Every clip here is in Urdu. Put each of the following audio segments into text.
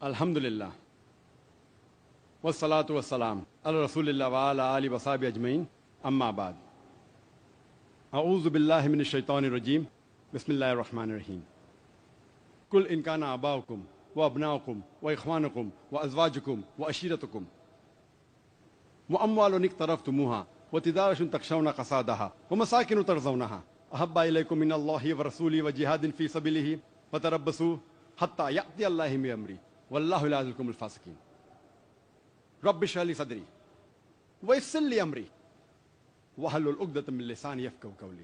الحمدللہ والصلاة والسلام علی رسول اللہ وعلی آلہ وصحبہ اجمعین، اما بعد، اعوذ باللہ من الشیطان الرجیم، بسم اللہ الرحمن الرحیم۔ قل ان کان آباؤکم وابناؤکم واخوانکم وازواجکم وعشیرتکم واموال اقترفتموها وتجارة تخشون کسادها ومساکن ترضونها احب الیکم من اللہ ورسولہ وجہاد فی سبیلہ فتربصوا حتی یأتی اللہ بامرہ واللہ لا یہدی القوم الفاسقین۔ رب اشرح لی صدری ویسر لی امری واحلل عقدۃ من لسانی یفقہوا قولی۔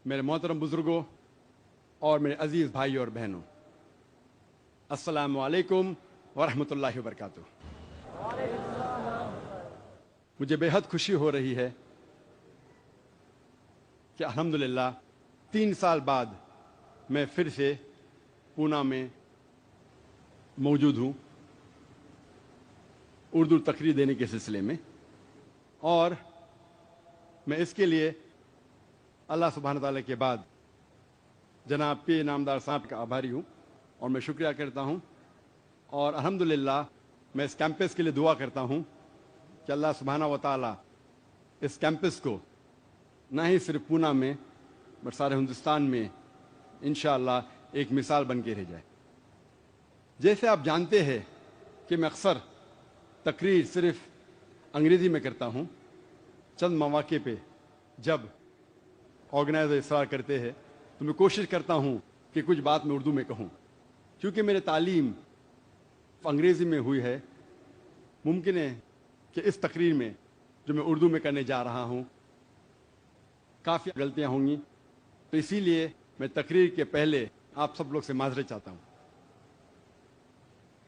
میرے محترم بزرگوں اور میرے عزیز بھائی اور بہنوں، السلام علیکم ورحمۃ اللہ وبرکاتہ۔ مجھے بے حد خوشی ہو رہی ہے کہ الحمدللہ 3 سال بعد میں پھر سے پونا میں موجود ہوں اردو تقریر دینے کے سلسلے میں، اور میں اس کے لیے اللہ سبحانہ تعالیٰ کے بعد جناب پی نامدار صاحب کا آبھاری ہوں اور میں شکریہ کرتا ہوں، اور الحمدللہ میں اس کیمپس کے لیے دعا کرتا ہوں کہ اللہ سبحانہ و تعالیٰ اس کیمپس کو نہ ہی صرف پونا میں بلکہ سارے ہندوستان میں انشاءاللہ ایک مثال بن کے رہ جائے۔ جیسے آپ جانتے ہیں کہ میں اکثر تقریر صرف انگریزی میں کرتا ہوں، چند مواقع پہ جب آرگنائزر اصرار کرتے ہیں تو میں کوشش کرتا ہوں کہ کچھ بات میں اردو میں کہوں، کیونکہ میری تعلیم انگریزی میں ہوئی ہے۔ ممکن ہے کہ اس تقریر میں جو میں اردو میں کرنے جا رہا ہوں کافی غلطیاں ہوں گی، تو اسی لیے میں تقریر کے پہلے آپ سب لوگ سے معذرت چاہتا ہوں۔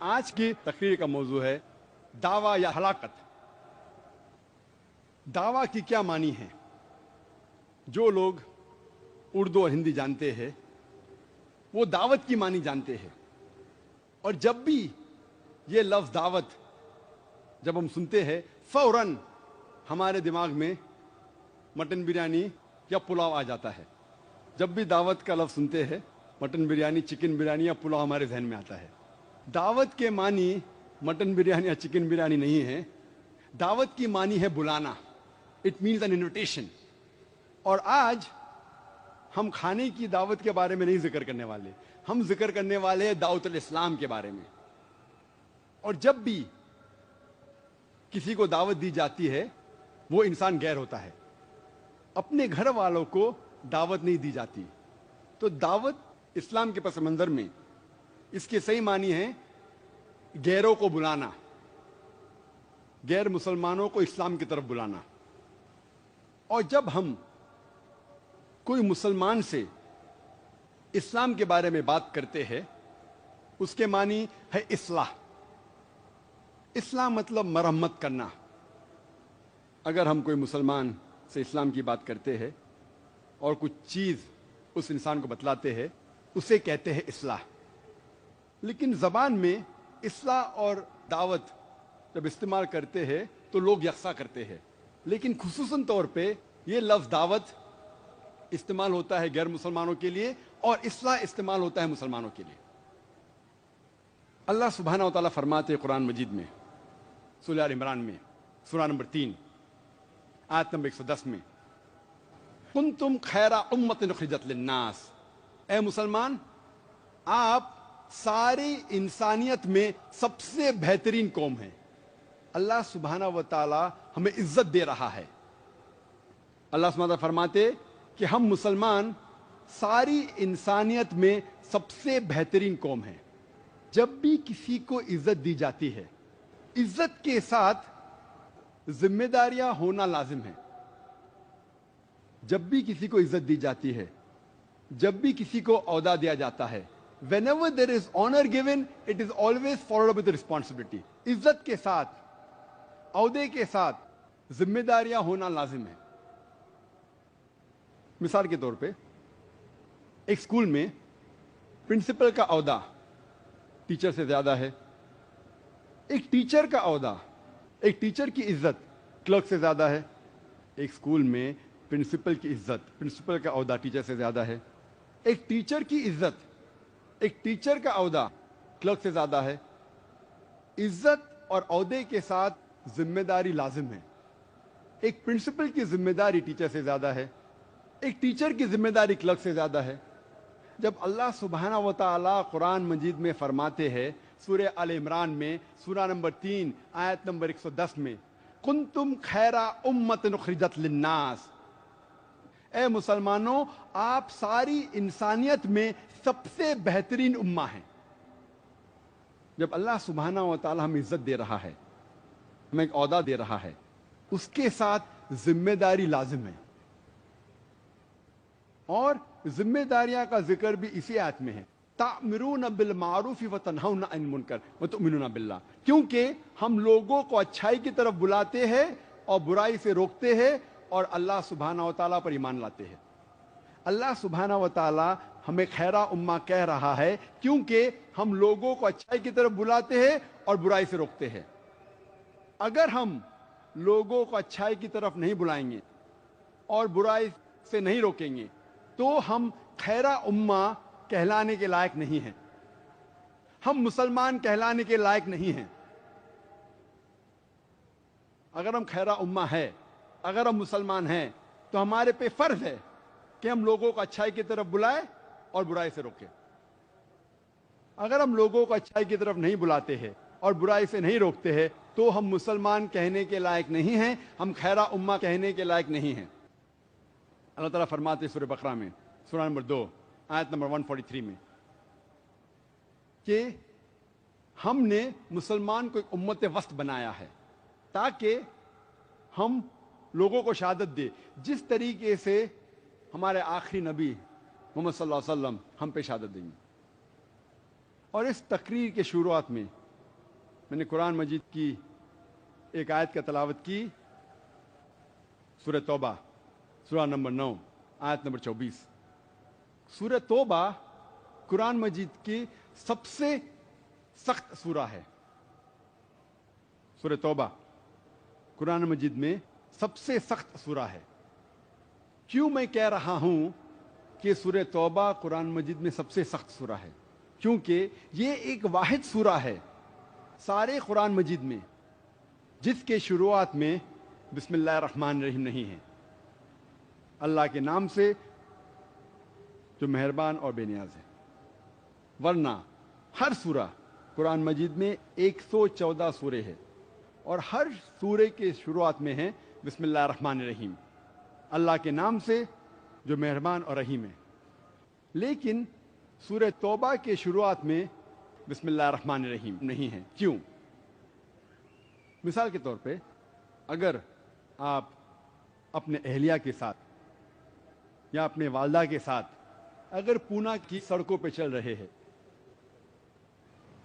آج کی تقریر کا موضوع ہے دعویٰ یا ہلاکت۔ دعویٰ کی کیا معنی ہے؟ جو لوگ اردو اور ہندی جانتے ہیں وہ دعوت کی معنی جانتے ہیں، اور جب بھی یہ لفظ دعوت جب ہم سنتے ہیں فوراً ہمارے دماغ میں مٹن بریانی یا پلاؤ آ جاتا ہے۔ جب بھی دعوت کا لفظ سنتے ہیں مٹن بریانی، چکن بریانی یا پلاؤ ہمارے ذہن میں آتا ہے۔ دعوت کے معنی مٹن بریانی یا چکن بریانی نہیں ہے، دعوت کی معنی ہے بلانا۔ It means an invitation. اور آج ہم کھانے کی دعوت کے بارے میں نہیں ذکر کرنے والے، ہم ذکر کرنے والے ہیں دعوت الاسلام کے بارے میں۔ اور جب بھی کسی کو دعوت دی جاتی ہے وہ انسان غیر ہوتا ہے، اپنے گھر والوں کو دعوت نہیں دی جاتی۔ تو دعوت اسلام کے پس منظر میں اس کے صحیح معنی ہے غیروں کو بلانا، غیر مسلمانوں کو اسلام کی طرف بلانا۔ اور جب ہم کوئی مسلمان سے اسلام کے بارے میں بات کرتے ہیں اس کے معنی ہے اصلاح۔ اصلاح مطلب مرمت کرنا۔ اگر ہم کوئی مسلمان سے اسلام کی بات کرتے ہیں اور کچھ چیز اس انسان کو بتلاتے ہیں اسے کہتے ہیں اصلاح۔ لیکن زبان میں اصلاح اور دعوت جب استعمال کرتے ہیں تو لوگ یکساں کرتے ہیں، لیکن خصوصاً طور پہ یہ لفظ دعوت استعمال ہوتا ہے غیر مسلمانوں کے لیے اور اصلاح استعمال ہوتا ہے مسلمانوں کے لیے۔ اللہ سبحانہ و تعالیٰ فرماتے ہیں قرآن مجید میں سورہ آل عمران میں سورہ نمبر 3 آیت نمبر 110 میں، کنتم خیر امۃ اخرجت للناس، اے مسلمان آپ ساری انسانیت میں سب سے بہترین قوم ہیں۔ اللہ سبحانہ و تعالی ہمیں عزت دے رہا ہے۔ اللہ سبحانہ و تعالی فرماتے کہ ہم مسلمان ساری انسانیت میں سب سے بہترین قوم ہیں۔ جب بھی کسی کو عزت دی جاتی ہے عزت کے ساتھ ذمہ داریاں ہونا لازم ہے۔ جب بھی کسی کو عزت دی جاتی ہے، جب بھی کسی کو عہدہ دیا جاتا ہے، whenever there is honor given, it is always followed up with responsibility. عزت کے ساتھ, عہدے کے ساتھ ذمہ داریاں ہونا لازم ہے. مثال کے طور پہ ایک اسکول میں پرنسپل کا عہدہ ٹیچر سے زیادہ ہے. ایک ٹیچر کا عہدہ, ایک ٹیچر کی عزت کلرک سے زیادہ ہے. ایک اسکول میں پرنسپل کی عزت, پرنسپل کا عہدہ ٹیچر سے زیادہ ہے. ایک ٹیچر کی عزت, ایک ٹیچر کا عہدہ کلرک سے زیادہ ہے. عزت اور عہدے کے ساتھ ذمہ داری لازم ہے. ایک پرنسپل کی ذمہ داری ٹیچر سے زیادہ ہے, ایک ٹیچر کی ذمہ داری کلرک سے زیادہ ہے. جب اللہ سبحانہ و تعالی قرآن مجید میں فرماتے ہیں سورہ آل عمران میں سورہ نمبر 3 آیت نمبر 110 میں, کنتم خیر امۃ اخرجت للناس, اے مسلمانوں آپ ساری انسانیت میں سب سے بہترین امہ ہیں. جب اللہ سبحانہ و تعالی ہمیں عزت دے رہا ہے, ہمیں ایک عہدہ دے رہا ہے, اس کے ساتھ ذمہ داری لازم ہے. اور ذمہ داریاں کا ذکر بھی اسی آیت میں ہے, تأمرون بالمعروف وتنہون عن المنکر وتؤمنون باللہ, کیونکہ ہم لوگوں کو اچھائی کی طرف بلاتے ہیں اور برائی سے روکتے ہیں اور اللہ سبحانہ و تعالیٰ پر ایمان لاتے ہیں. اللہ سبحانہ و تعالیٰ ہمیں خیرہ امہ کہہ رہا ہے کیونکہ ہم لوگوں کو اچھائی کی طرف بلاتے ہیں اور برائی سے روکتے ہیں. اگر ہم لوگوں کو اچھائی کی طرف نہیں بلائیں گے اور برائی سے نہیں روکیں گے تو ہم خیرہ امہ کہلانے کے لائق نہیں ہیں, ہم مسلمان کہلانے کے لائق نہیں ہیں. اگر ہم خیرہ امہ ہے, اگر ہم مسلمان ہیں تو ہمارے پہ فرض ہے کہ ہم لوگوں کو اچھائی کی طرف بلائیں اور برائی سے روکیں. اگر ہم لوگوں کو اچھائی کی طرف نہیں بلاتے ہیں اور برائی سے نہیں روکتے ہیں تو ہم مسلمان کہنے کے لائق نہیں ہیں, ہم خیرہ امہ کہنے کے لائق نہیں ہیں. اللہ تعالیٰ فرماتے سورہ بقرہ میں سورہ نمبر 2 آیت نمبر 143 میں کہ ہم نے مسلمان کو ایک امت وسط بنایا ہے تاکہ ہم لوگوں کو شہادت دے جس طریقے سے ہمارے آخری نبی محمد صلی اللہ علیہ وسلم ہم پہ شہادت دیں گے. اور اس تقریر کے شروعات میں میں نے قرآن مجید کی ایک آیت کا تلاوت کی, سورہ توبہ سورہ نمبر 9 آیت نمبر 24. سورہ توبہ قرآن مجید کی سب سے سخت سورہ ہے. سورہ توبہ قرآن مجید میں سب سے سخت سورہ ہے. کیوں میں کہہ رہا ہوں کہ سورہ توبہ قرآن مجید میں سب سے سخت سورہ ہے؟ کیونکہ یہ ایک واحد سورہ ہے سارے قرآن مجید میں جس کے شروعات میں بسم اللہ الرحمن الرحیم نہیں ہے, اللہ کے نام سے جو مہربان اور بے نیاز ہے. ورنہ ہر سورہ قرآن مجید میں 114 سورے ہیں اور ہر سورے کے شروعات میں ہے بسم اللہ الرحمن الرحیم, اللہ کے نام سے جو مہربان اور رحیم ہے. لیکن سورہ توبہ کے شروعات میں بسم اللہ الرحمن الرحیم نہیں ہے. کیوں؟ مثال کے طور پہ اگر آپ اپنے اہلیہ کے ساتھ یا اپنے والدہ کے ساتھ اگر پونا کی سڑکوں پہ چل رہے ہیں,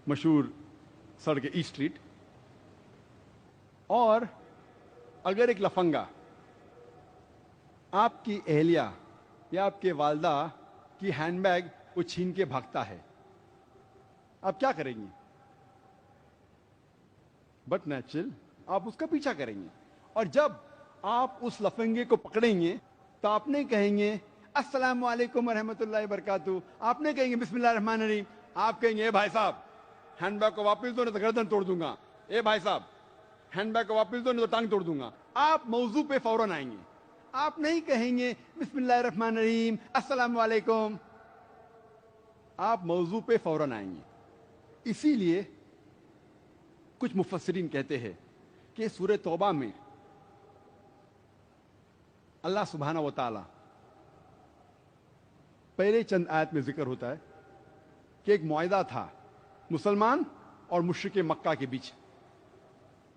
مشہور سڑک ای اسٹریٹ, اور اگر ایک لفنگا آپ کی اہلیہ یا آپ کے والدہ کی ہینڈ بیگ وہ چھین کے بھاگتا ہے, آپ کیا کریں گے؟ بٹ نیچرل آپ اس کا پیچھا کریں گے. اور جب آپ اس لفنگے کو پکڑیں گے تو آپ نے کہیں گے السلام علیکم ورحمۃ اللہ وبرکاتہ, آپ نے کہیں گے بسم اللہ الرحمن الرحیم, آپ کہیں گے اے بھائی صاحب ہینڈ بیگ کو واپس دو نہیں تو گردن توڑ دوں گا, اے بھائی صاحب ہینڈ بیگ کو واپس دو نہیں تو ٹانگ توڑ دوں گا. آپ موضوع پہ فوراً آئیں گے, آپ نہیں کہیں گے بسم اللہ الرحمن الرحیم السلام علیکم, آپ موضوع پہ فوراً آئیں گے. اسی لیے کچھ مفسرین کہتے ہیں کہ سورہ توبہ میں اللہ سبحانہ و تعالی پہلے چند آیت میں ذکر ہوتا ہے کہ ایک معاہدہ تھا مسلمان اور مشرک مکہ کے بیچ,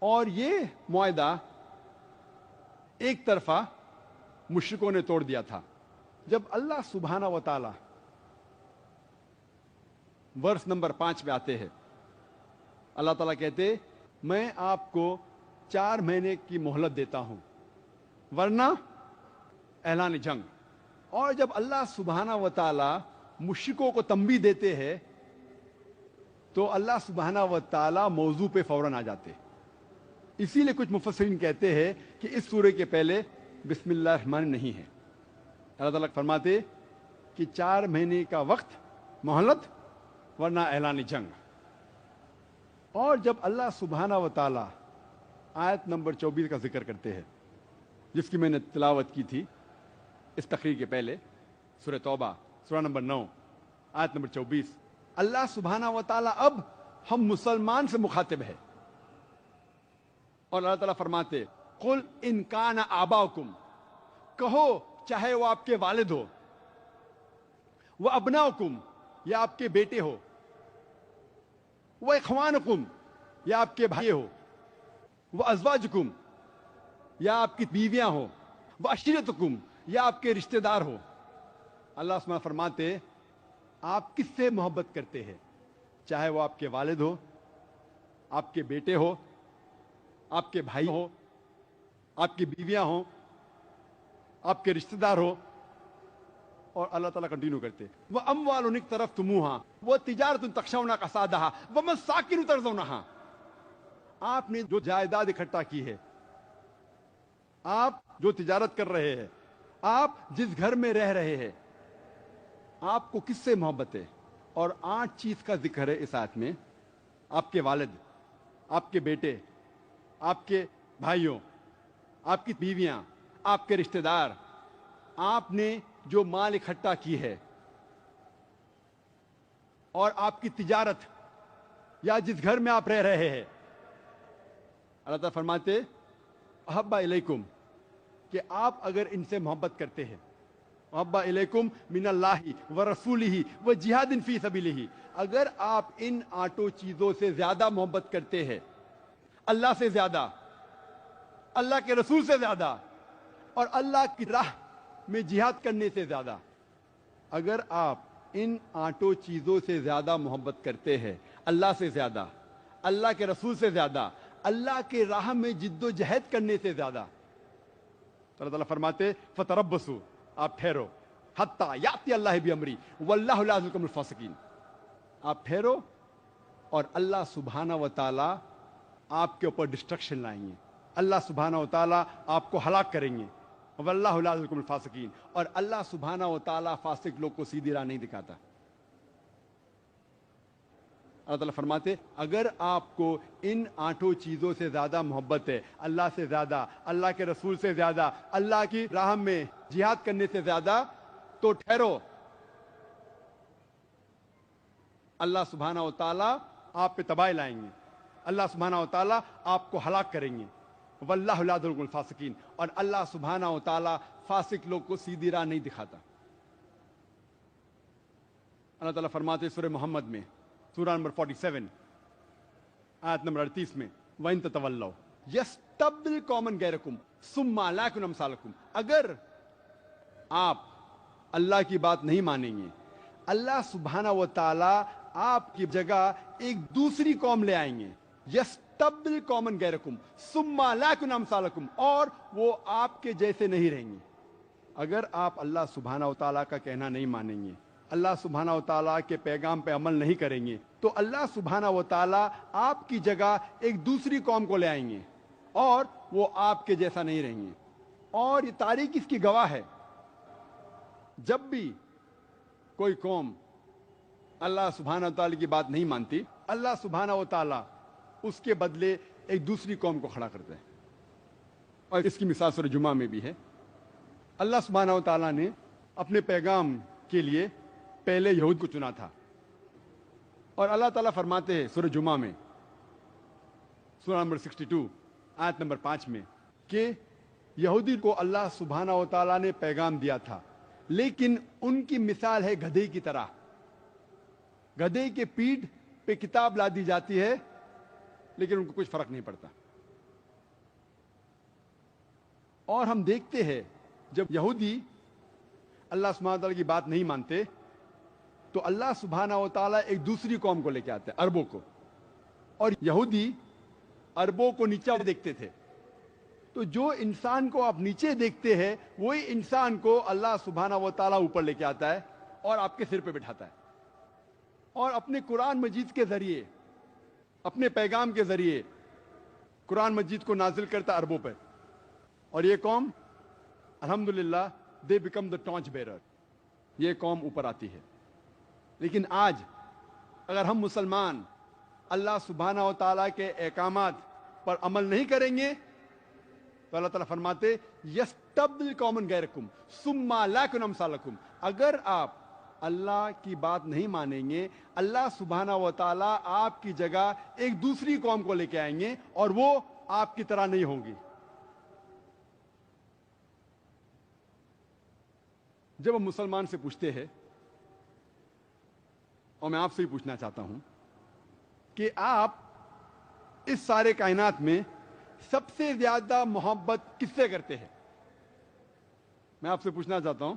اور یہ معاہدہ ایک طرفہ مشرکوں نے توڑ دیا تھا. جب اللہ سبحانہ و تعالی ورس نمبر 5 پہ آتے ہیں. اللہ تعالیٰ کہتے میں آپ کو 4 مہینے کی مہلت دیتا ہوں ورنہ اعلان جنگ. اور جب اللہ سبحانہ و تعالیٰ مشرکوں کو تنبیہ دیتے ہیں تو اللہ سبحانہ و تعالیٰ موضوع پہ فوراً آ جاتے. اسی لیے کچھ مفسرین کہتے ہیں کہ اس سورے کے پہلے بسم اللہ الرحمن نہیں ہے. اللہ تعالیٰ فرماتے کہ 4 مہینے کا وقت مہلت ورنہ اعلان جنگ. اور جب اللہ سبحانہ و تعالیٰ آیت نمبر 24 کا ذکر کرتے ہیں جس کی میں نے تلاوت کی تھی اس تقریر کے پہلے، سورہ توبہ سورہ نمبر 9 آیت نمبر 24، اللہ سبحانہ و تعالیٰ اب ہم مسلمان سے مخاطب ہے اور اللہ تعالیٰ فرماتے قل ان کان آباؤکم، کہو چاہے وہ آپ کے والد ہو، وہ ابناؤکم یا آپ کے بیٹے ہو، وہ اخوانکم یا آپ کے بھائی ہو، وہ ازواجکم یا آپ کی بیویاں ہو، وہ عشیرتکم یا آپ کے رشتہ دار ہو. اللہ سبحانہ فرماتے آپ کس سے محبت کرتے ہیں، چاہے وہ آپ کے والد ہو، آپ کے بیٹے ہو، آپ کے بھائی ہو، آپ کی بیویاں ہوں، آپ کے رشتہ دار ہو. اور اللہ تعالیٰ کنٹینیو کرتے وَأَمْوَالٌ اقْتَرَفْتُمُوهَا وَتِجَارَةٌ تَخْشَوْنَ كَسَادَهَا وَمَسَاكِنُ تَرْضَوْنَهَا. آپ نے جو جائیداد اکٹھا کی ہے، آپ جو تجارت کر رہے ہیں، آپ جس گھر میں رہ رہے ہیں، آپ کو کس سے محبت ہے؟ اور 8 چیز کا ذکر ہے اس آیت میں. آپ کے والد، آپ کے بیٹے، آپ کے بھائیوں، آپ کی بیویاں، آپ کے رشتہ دار، آپ نے جو مال اکٹھا کی ہے، اور آپ کی تجارت یا جس گھر میں آپ رہ رہے ہیں. اللہ تعالیٰ فرماتے احب الیکم کہ آپ اگر ان سے محبت کرتے ہیں، احب الیکم من اللہ ورسولہ وجہاد فی سبیلہ، اگر آپ ان 8 چیزوں سے زیادہ محبت کرتے ہیں، اللہ سے زیادہ، اللہ کے رسول سے زیادہ، اور اللہ کی راہ میں جہاد کرنے سے زیادہ، اگر آپ ان 8 چیزوں سے زیادہ محبت کرتے ہیں، اللہ سے زیادہ، اللہ کے رسول سے زیادہ، اللہ کے راہ میں جد و جہد کرنے سے زیادہ، تو اللہ تعالیٰ فرماتے فتربصوا، آپ ٹھہرو، حتی یاتی اللہ بامری واللہ لا یہدی القوم الفاسقین. آپ ٹھہرو اور اللہ سبحانہ و تعالیٰ آپ کے اوپر ڈسٹرکشن لائیں گے، اللہ سبحانہ و تعالیٰ آپ کو ہلاک کریں گے. واللہ لا یہدی القوم الفاسقین، اور اللہ سبحانہ و تعالیٰ فاسق لوگ کو سیدھی راہ نہیں دکھاتا. اللہ تعالیٰ فرماتے اگر آپ کو ان 8 چیزوں سے زیادہ محبت ہے، اللہ سے زیادہ، اللہ کے رسول سے زیادہ، اللہ کی راہ میں جہاد کرنے سے زیادہ، تو ٹھہرو، اللہ سبحانہ و تعالیٰ آپ پہ تباہی لائیں گے، اللہ سبحانہ و تعالیٰ آپ کو ہلاک کریں گے. واللہ لا یہدی القوم الفاسقین، اور اللہ سبحانہ و تعالیٰ فاسق لوگ کو سیدھی راہ نہیں دکھاتا. اللہ تعالیٰ فرماتے سورہ محمد میں سورہ نمبر 47 آیت نمبر 38 میں وَإِن تَتَوَلَّوْا يَسْتَبْدِلْ قَوْمًا غَيْرَكُمْ ثُمَّ لَا يَكُونُوا أَمْثَالَكُمْ. اگر آپ اللہ کی بات نہیں مانیں گے، اللہ سبحانہ و تعالیٰ آپ کی جگہ ایک دوسری قوم لے آئیں گے. یستبدل قوما غیرکم ثم لا یکونوا امثالکم، اور وہ آپ کے جیسے نہیں رہیں گے. اگر آپ اللہ سبحانہ و تعالیٰ کا کہنا نہیں مانیں گے، اللہ سبحانہ و تعالیٰ کے پیغام پہ عمل نہیں کریں گے، تو اللہ سبحانہ و تعالیٰ آپ کی جگہ ایک دوسری قوم کو لے آئیں گے اور وہ آپ کے جیسا نہیں رہیں گے. اور یہ تاریخ اس کی گواہ ہے، جب بھی کوئی قوم اللہ سبحانہ و تعالیٰ کی بات نہیں مانتی، اللہ سبحانہ و تعالیٰ اس کے بدلے ایک دوسری قوم کو کھڑا کرتا ہے. اور اس کی مثال سورہ جمعہ میں بھی ہے. اللہ سبحانہ و تعالیٰ نے اپنے پیغام کے لیے پہلے یہود کو چنا تھا، اور اللہ تعالیٰ فرماتے ہیں سورہ جمعہ میں سورہ نمبر 62 آیت نمبر 5 میں کہ یہودی کو اللہ سبحانہ و تعالیٰ نے پیغام دیا تھا، لیکن ان کی مثال ہے گدھے کی طرح. گدھے کے پیٹھ پہ کتاب لا دی جاتی ہے لیکن ان کو کچھ فرق نہیں پڑتا. اور ہم دیکھتے ہیں جب یہودی اللہ سبحانہ و تعالیٰ کی بات نہیں مانتے تو اللہ سبحانہ و تعالیٰ ایک دوسری قوم کو لے کے آتے ہیں، عربوں کو، اور یہودی عربوں کو نیچا دیکھتے تھے. تو جو انسان کو آپ نیچے دیکھتے ہیں وہی انسان کو اللہ سبحانہ و تعالیٰ اوپر لے کے آتا ہے اور آپ کے سر پہ بٹھاتا ہے، اور اپنے قرآن مجید کے ذریعے، اپنے پیغام کے ذریعے قرآن مجید کو نازل کرتا عربوں پہ. اور یہ قوم الحمدللہ they become the torch bearer, یہ قوم اوپر آتی ہے. لیکن آج اگر ہم مسلمان اللہ سبحانہ و تعالیٰ کے احکامات پر عمل نہیں کریں گے تو اللہ تعالیٰ فرماتے یستبدل قوما غیرکم ثم لا یکونوا امثالکم. اگر آپ اللہ کی بات نہیں مانیں گے، اللہ سبحانہ و تعالیٰ آپ کی جگہ ایک دوسری قوم کو لے کے آئیں گے اور وہ آپ کی طرح نہیں ہوں گی. جب ہم مسلمان سے پوچھتے ہیں، اور میں آپ سے ہی پوچھنا چاہتا ہوں کہ آپ اس سارے کائنات میں سب سے زیادہ محبت کس سے کرتے ہیں؟ میں آپ سے پوچھنا چاہتا ہوں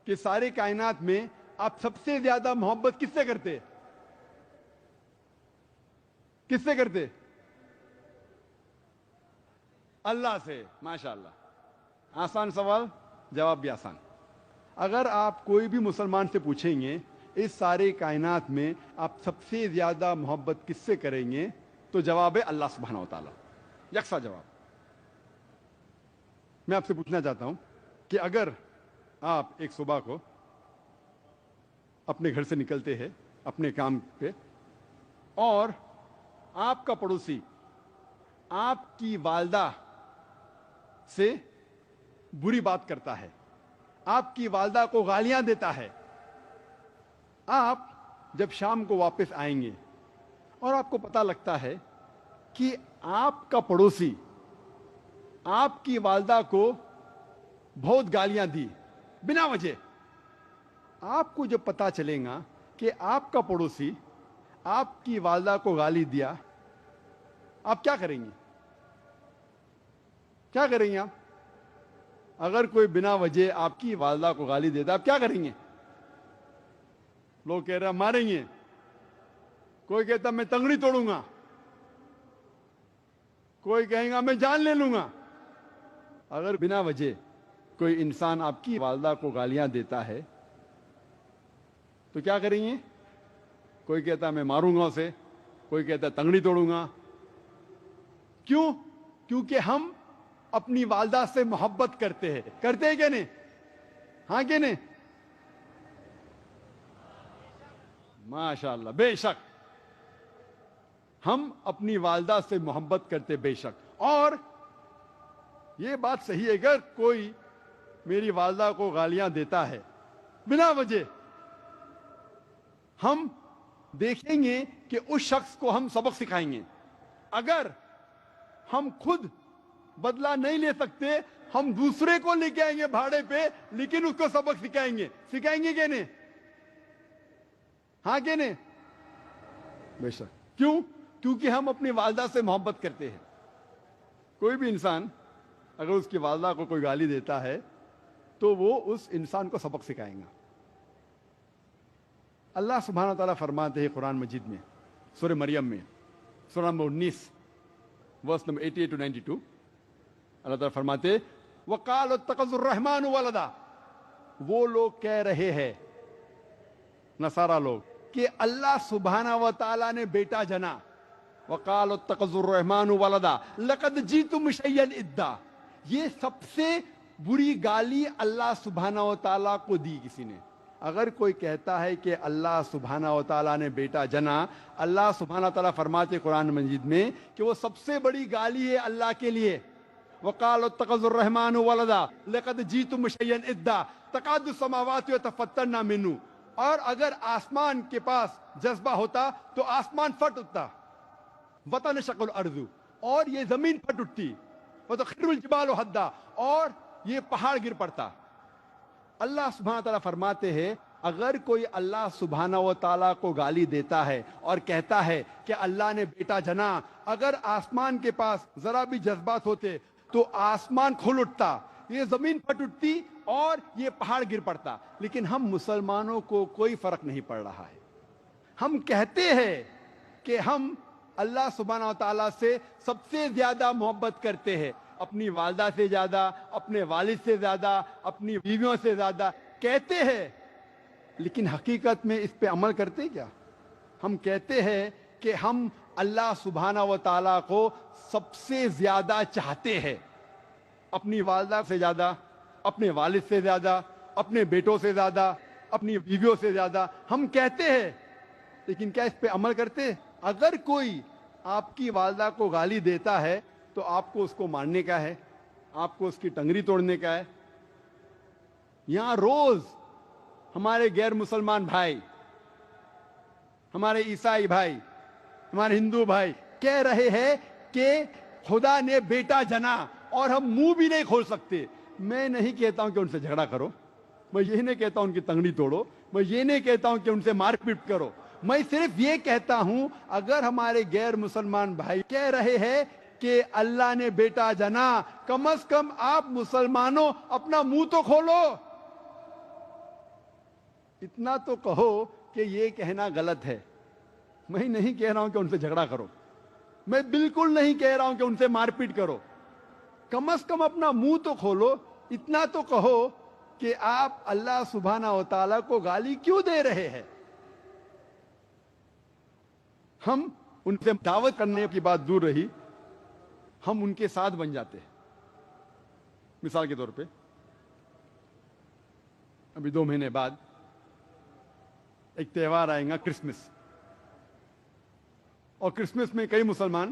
کہ سارے کائنات میں آپ سب سے زیادہ محبت کس سے کرتے؟ کس سے کرتے؟ اللہ سے. ماشاءاللہ، آسان سوال، جواب بھی آسان. اگر آپ کوئی بھی مسلمان سے پوچھیں گے اس سارے کائنات میں آپ سب سے زیادہ محبت کس سے کریں گے تو جواب ہے اللہ سبحانہ و تعالیٰ، یکساں جواب. میں آپ سے پوچھنا چاہتا ہوں کہ اگر آپ ایک صبح کو اپنے گھر سے نکلتے ہیں اپنے کام پہ، اور آپ کا پڑوسی آپ کی والدہ سے بری بات کرتا ہے، آپ کی والدہ کو گالیاں دیتا ہے، آپ جب شام کو واپس آئیں گے اور آپ کو پتہ لگتا ہے کہ آپ کا پڑوسی آپ کی والدہ کو بہت گالیاں دی بنا وجہ، آپ کو جب پتہ چلے گا کہ آپ کا پڑوسی آپ کی والدہ کو گالی دیا، آپ کیا کریں گے؟ کیا کریں گے آپ؟ اگر کوئی بنا وجہ آپ کی والدہ کو گالی دیتا آپ کیا کریں گے؟ لوگ کہہ رہے ہیں ماریں گے، کوئی کہتا میں تنگڑی توڑوں گا، کوئی کہیں گا میں جان لے لوں گا. اگر بنا وجہ کوئی انسان آپ کی والدہ کو گالیاں دیتا ہے تو کیا کریں گے؟ کوئی کہتا میں ماروں گا اسے، کوئی کہتا تنگڑی توڑوں گا. کیوں؟ کیونکہ ہم اپنی والدہ سے محبت کرتے ہیں. کرتے ہیں کہ نہیں؟ ہاں کہ نہیں؟ ماشاءاللہ، بے شک ہم اپنی والدہ سے محبت کرتے، بے شک. اور یہ بات صحیح ہے، اگر کوئی میری والدہ کو گالیاں دیتا ہے بنا وجہ، ہم دیکھیں گے کہ اس شخص کو ہم سبق سکھائیں گے. اگر ہم خود بدلہ نہیں لے سکتے ہم دوسرے کو لے کے آئیں گے بھاڑے پہ، لیکن اس کو سبق سکھائیں گے. سکھائیں گے کہ نہیں؟ ہاں کہ نہیں؟ بے شک. کیوں؟ کیونکہ ہم اپنی والدہ سے محبت کرتے ہیں. کوئی بھی انسان اگر اس کی والدہ کو کوئی گالی دیتا ہے تو وہ اس انسان کو سبق سکھائیں گا. اللہ سبحانہ تعالیٰ فرماتے ہیں قرآن مجید میں سورہ مریم میں، سورہ نمبر 19 ورس نمبر 88 to 92، اللہ تعالیٰ فرماتے وَقَالُوا اتَّخَذَ الرَّحْمَنُ وَلَدًا. وہ لوگ کہہ رہے ہیں، نصارہ لوگ، کہ اللہ سبحانہ و تعالیٰ نے بیٹا جنا. وَقَالُوا اتَّخَذَ الرَّحْمَنُ وَلَدًا لَقَدْ جِئْتُمْ شَيْئًا إِدًّا. یہ سب سے بری گالی اللہ سبحانہ و تعالیٰ کو دی کسی نے. اگر کوئی کہتا ہے کہ اللہ سبحانہ و تعالیٰ نے بیٹا جنا، اللہ سبحانہ و تعالیٰ فرماتے قرآن مجید میں کہ وہ سب سے بڑی گالی ہے اللہ کے لیے. وَقَالُوا اتَّخَذَ الرَّحْمَنُ وَلَدًا لَقَدْ جِئْتُمْ شَيْئًا إِدًّا تَكَادُ السَّمَاوَاتُ يَتَفَطَّرْنَ مِنْهُ. اور اگر آسمان کے پاس جذبہ ہوتا تو آسمان پھٹ اٹھتا. وَتَنشَقُّ الْأَرْضُ، اور یہ زمین پھٹ اٹھتی. وَتَخِرُّ الْجِبَالُ هَدًّا، اور یہ پہاڑ گر پڑتا. اللہ سبحانہ تعالیٰ فرماتے ہیں اگر کوئی اللہ سبحانہ و تعالیٰ کو گالی دیتا ہے اور کہتا ہے کہ اللہ نے بیٹا جنا، اگر آسمان کے پاس ذرا بھی جذبات ہوتے تو آسمان کھل اٹھتا، یہ زمین پھٹ اٹھتی اور یہ پہاڑ گر پڑتا. لیکن ہم مسلمانوں کو کوئی فرق نہیں پڑ رہا ہے. ہم کہتے ہیں کہ ہم اللہ سبحانہ و تعالیٰ سے سب سے زیادہ محبت کرتے ہیں, اپنی والدہ سے زیادہ, اپنے والد سے زیادہ, اپنی بیویوں سے زیادہ کہتے ہیں, لیکن حقیقت میں اس پہ عمل کرتے کیا؟ ہم کہتے ہیں کہ ہم اللہ سبحانہ و تعالیٰ کو سب سے زیادہ چاہتے ہیں, اپنی والدہ سے زیادہ, اپنے والد سے زیادہ, اپنے بیٹوں سے زیادہ, اپنی بیویوں سے زیادہ ہم کہتے ہیں, لیکن کیا اس پہ عمل کرتے؟ اگر کوئی آپ کی والدہ کو گالی دیتا ہے تو آپ کو اس کو مارنے کا ہے, آپ کو اس کی ٹنگری توڑنے کا ہے. یہاں روز ہمارے غیر مسلمان بھائی, ہمارے عیسائی بھائی, ہمارے ہندو بھائی کہہ رہے ہیں کہ خدا نے بیٹا جنا, اور ہم منہ بھی نہیں کھول سکتے. میں نہیں کہتا ہوں کہ ان سے جھگڑا کرو, میں یہ نہیں کہتا ہوں ان کی تنگڑی توڑو, میں یہ نہیں کہتا ہوں کہ ان سے مار پیٹ کرو. میں صرف یہ کہتا ہوں اگر ہمارے غیر مسلمان بھائی کہہ رہے ہیں کہ اللہ نے بیٹا جنا, کم از کم آپ مسلمانوں اپنا منہ تو کھولو, اتنا تو کہو کہ یہ کہنا غلط ہے. میں نہیں کہہ رہا ہوں کہ ان سے جھگڑا کرو, میں بالکل نہیں کہہ رہا ہوں کہ ان سے مار پیٹ کرو, کم از کم اپنا منہ تو کھولو, اتنا تو کہو کہ آپ اللہ سبحانہ و تعالیٰ کو گالی کیوں دے رہے ہیں. ہم ان سے دعوت کرنے کی بات دور رہی, ہم ان کے ساتھ بن جاتے ہیں. مثال کے طور پہ ابھی 2 مہینے بعد ایک تہوار آئے گا, کرسمس, اور کرسمس میں کئی مسلمان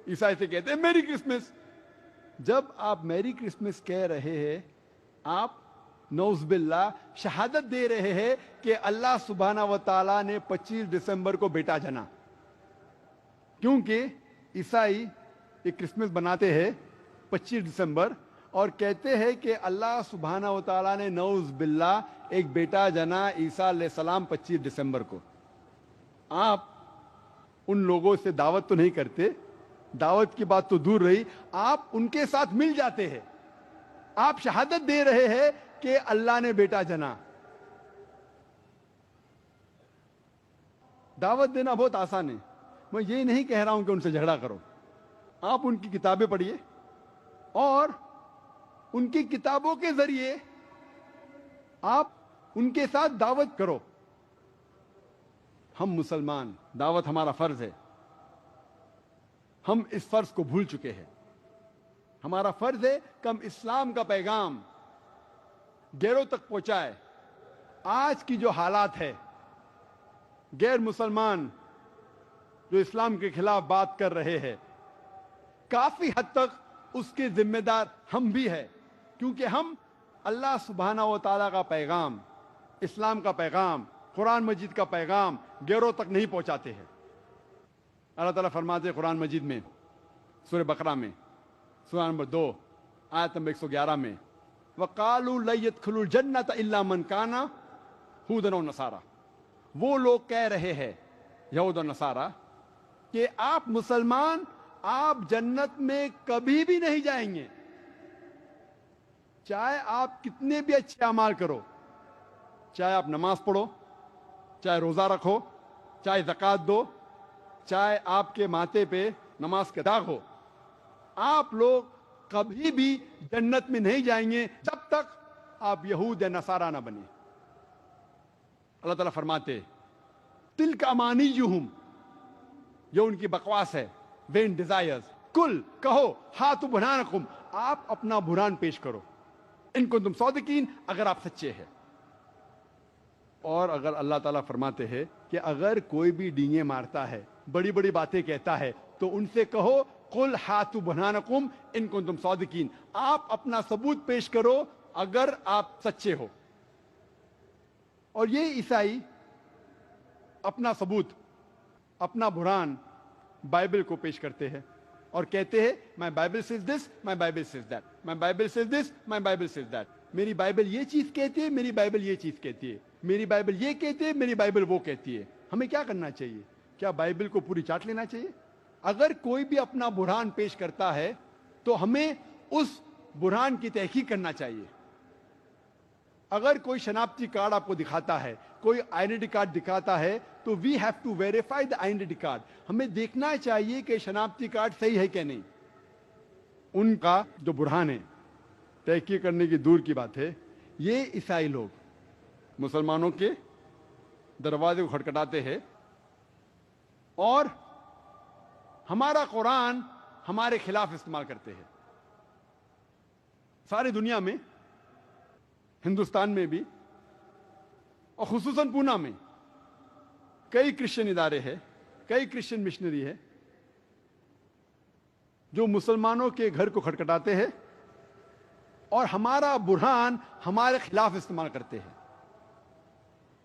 عیسائی سے کہتے ہیں میری کرسمس. جب آپ میری کرسمس کہہ رہے ہیں, آپ نعوذ باللہ شہادت دے رہے ہیں کہ اللہ سبحانہ و تعالیٰ نے 25 دسمبر کو بیٹا جنا. کیونکہ عیسائی ایک کرسمس بناتے ہیں 25 دسمبر, اور کہتے ہیں کہ اللہ سبحانہ و تعالیٰ نے نعوذ باللہ ایک بیٹا جنا عیسیٰ علیہ السلام 25 دسمبر کو. آپ ان لوگوں سے دعوت تو نہیں کرتے, دعوت کی بات تو دور رہی, آپ ان کے ساتھ مل جاتے ہیں, آپ شہادت دے رہے ہیں کہ اللہ نے بیٹا جنا. دعوت دینا بہت آسان ہے. میں یہ نہیں کہہ رہا ہوں کہ ان سے جھگڑا کرو, آپ ان کی کتابیں پڑھیے اور ان کی کتابوں کے ذریعے آپ ان کے ساتھ دعوت کرو. ہم مسلمان, دعوت ہمارا فرض ہے, ہم اس فرض کو بھول چکے ہیں. ہمارا فرض ہے کہ ہم اسلام کا پیغام غیروں تک پہنچائے. آج کی جو حالات ہے, غیر مسلمان جو اسلام کے خلاف بات کر رہے ہیں, کافی حد تک اس کے ذمہ دار ہم بھی ہیں, کیونکہ ہم اللہ سبحانہ و تعالیٰ کا پیغام, اسلام کا پیغام, قرآن مجید کا پیغام غیروں تک نہیں پہنچاتے ہیں. اللہ تعالیٰ فرماتے ہیں قرآن مجید میں, سورہ بقرہ میں, سورہ نمبر 2 آیت نمبر 111 میں, وَقَالُوا لَن يَدْخُلُوا الْجَنَّةَ إِلَّا مَنْ كَانَ هُودًا أَوْ نَصَارَىٰ. وہ لوگ کہہ رہے ہیں, یہود اور نصارہ, کہ آپ مسلمان آپ جنت میں کبھی بھی نہیں جائیں گے, چاہے آپ کتنے بھی اچھے اعمال کرو, چاہے آپ نماز پڑھو, چاہے روزہ رکھو, چاہے زکوٰۃ دو, چاہے آپ کے ماتھے پہ نماز کا داغ ہو, آپ لوگ کبھی بھی جنت میں نہیں جائیں گے جب تک آپ یہود یا نصارہ نہ بنیں. اللہ تعالیٰ فرماتے تلک امانیہم, یہ ان کی بکواس ہے, وین ڈیزائرز. کل کہو ہاتھ برہانکم, آپ اپنا برہان پیش کرو, ان کو تم صادقین, اگر آپ سچے ہیں. اور اگر اللہ تعالیٰ فرماتے ہیں کہ اگر کوئی بھی ڈینگیں مارتا ہے, بڑی بڑی باتیں کہتا ہے, تو ان سے کہو قل ہاتھ برہانکم ان کو تم صادقین, آپ اپنا ثبوت پیش کرو اگر آپ سچے ہو. اور یہ عیسائی اپنا ثبوت, اپنا برہان بائبل کو پیش کرتے ہیں اور کہتے ہیں my Bible says this, my Bible says that, my Bible says this, my Bible says that. میری بائبل یہ چیز کہتی ہے, میری بائبل یہ چیز کہتی ہے, میری بائبل یہ کہتی ہے, میری بائبل وہ کہتی ہے. ہمیں کیا کرنا چاہیے؟ کیا بائبل کو پوری چاٹ لینا چاہیے؟ اگر کوئی بھی اپنا برہان پیش کرتا ہے تو ہمیں اس برہان کی تحقیق کرنا چاہیے. اگر کوئی شناختی کارڈ آپ کو دکھاتا ہے, کوئی آئیڈینٹی کارڈ دکھاتا ہے, تو we have to verify the identity card. ہمیں دیکھنا چاہیے کہ شناختی کارڈ صحیح ہے کہ نہیں. ان کا جو برہان ہے, تحقیق کرنے کی دور کی بات ہے, یہ عیسائی لوگ مسلمانوں کے دروازے کو کھٹکھٹاتے ہیں اور ہمارا قرآن ہمارے خلاف استعمال کرتے ہیں. ساری دنیا میں, ہندوستان میں بھی اور خصوصاً پونا میں کئی کرسچن ادارے ہیں, کئی کرسچن مشنری ہے جو مسلمانوں کے گھر کو کھٹکھٹاتے ہیں اور ہمارا برہان ہمارے خلاف استعمال کرتے ہیں.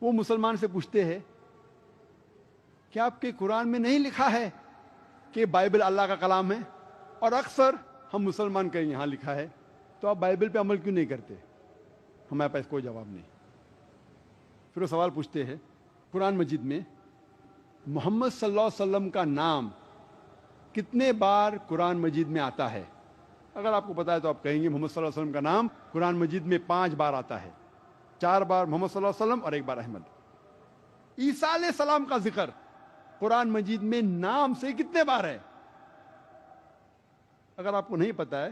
وہ مسلمان سے پوچھتے ہیں کہ آپ کے قرآن میں نہیں لکھا ہے کہ بائبل اللہ کا کلام ہے؟ اور اکثر ہم مسلمان کہیں یہاں لکھا ہے, تو آپ بائبل پہ عمل کیوں نہیں کرتے؟ ہمارے پاس کوئی جواب نہیں. پھر وہ سوال پوچھتے ہیں, قرآن مجید میں محمد صلی اللہ علیہ وسلم کا نام کتنے بار قرآن مجید میں آتا ہے؟ اگر آپ کو پتا ہے تو آپ کہیں گے محمد صلی اللہ علیہ وسلم کا نام قرآن مجید میں 5 بار آتا ہے. 4 بار محمد صلی اللہ علیہ وسلم اور 1 بار احمد. عیسیٰ علیہ السلام کا ذکر قرآن مجید میں نام سے کتنے بار ہے؟ اگر آپ کو نہیں پتا ہے